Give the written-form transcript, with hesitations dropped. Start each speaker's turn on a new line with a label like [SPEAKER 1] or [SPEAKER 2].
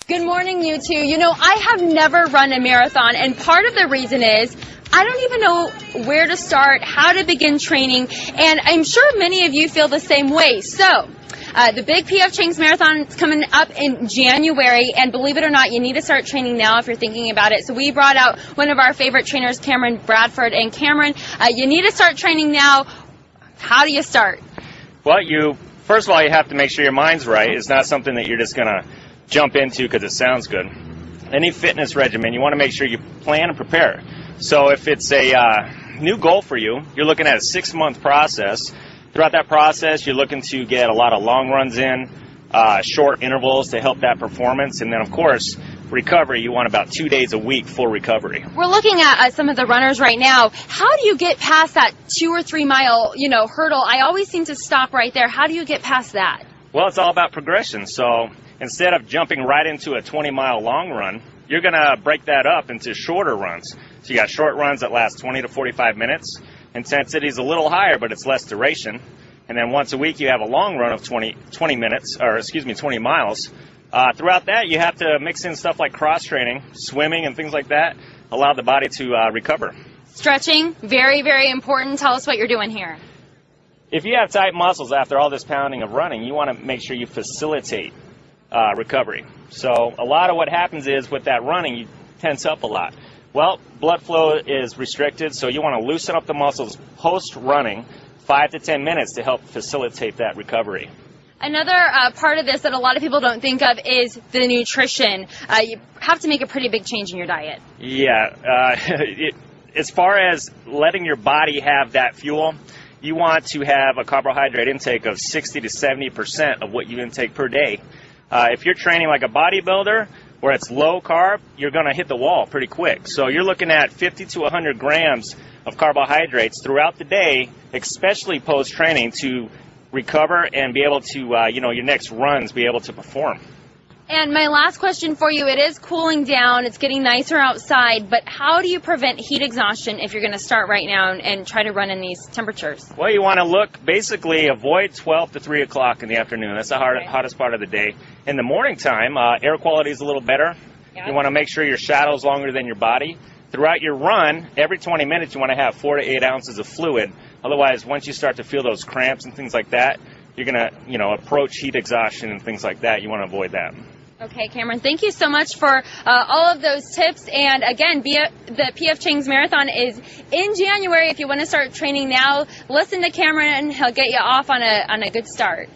[SPEAKER 1] Good morning, you two. You know, I have never run a marathon, and part of the reason is I don't even know where to start, how to begin training, and I'm sure many of you feel the same way. So, the big PF Chang's Marathon is coming up in January, and believe it or not, you need to start training now if you're thinking about it. So we brought out one of our favorite trainers, Cameron Bradford. And Cameron, you need to start training now. How do you start?
[SPEAKER 2] Well, first of all, you have to make sure your mind's right. It's not something that you're just going to jump into because it sounds good. Any fitness regimen, you want to make sure you plan and prepare. So if it's a new goal for you, you're looking at a 6-month process. Throughout that process, you're looking to get a lot of long runs in, short intervals to help that performance, and then, of course, recovery. You want about 2 days a week full recovery.
[SPEAKER 1] We're looking at some of the runners right now. How do you get past that 2 or 3 mile, hurdle? I always seem to stop right there. How do you get past that?
[SPEAKER 2] Well, it's all about progression. So instead of jumping right into a 20-mile long run, you're going to break that up into shorter runs. So you got short runs that last 20 to 45 minutes. Intensity is a little higher, but it's less duration. And then once a week, you have a long run of 20 miles. Throughout that, you have to mix in stuff like cross-training, swimming, and things like that, allow the body to recover.
[SPEAKER 1] Stretching, very, very important. Tell us what you're doing here.
[SPEAKER 2] If you have tight muscles after all this pounding of running, you want to make sure you facilitate recovery. So a lot of what happens is with that running, you tense up a lot. Well, blood flow is restricted, so you want to loosen up the muscles post-running 5 to 10 minutes to help facilitate that recovery.
[SPEAKER 1] Another part of this that a lot of people don't think of is the nutrition. You have to make a pretty big change in your diet.
[SPEAKER 2] Yeah. As far as letting your body have that fuel, you want to have a carbohydrate intake of 60 to 70% of what you intake per day. If you're training like a bodybuilder where it's low carb, you're going to hit the wall pretty quick. So you're looking at 50 to 100 grams of carbohydrates throughout the day, especially post-training, to recover and be able to, your next runs, be able to perform.
[SPEAKER 1] And my last question for you, it is cooling down, it's getting nicer outside, but how do you prevent heat exhaustion if you're going to start right now and try to run in these temperatures?
[SPEAKER 2] Well, you want to basically avoid 12 to 3 o'clock in the afternoon. That's the hottest part of the day. In the morning time, air quality is a little better. Yeah. You want to make sure your shadow's longer than your body. Throughout your run, every 20 minutes you want to have 4 to 8 ounces of fluid. Otherwise, once you start to feel those cramps and things like that, you're going to, approach heat exhaustion and things like that. You want to avoid that.
[SPEAKER 1] Okay, Cameron, thank you so much for all of those tips. And again, the PF Chang's Marathon is in January. If you want to start training now, listen to Cameron and he'll get you off on a good start.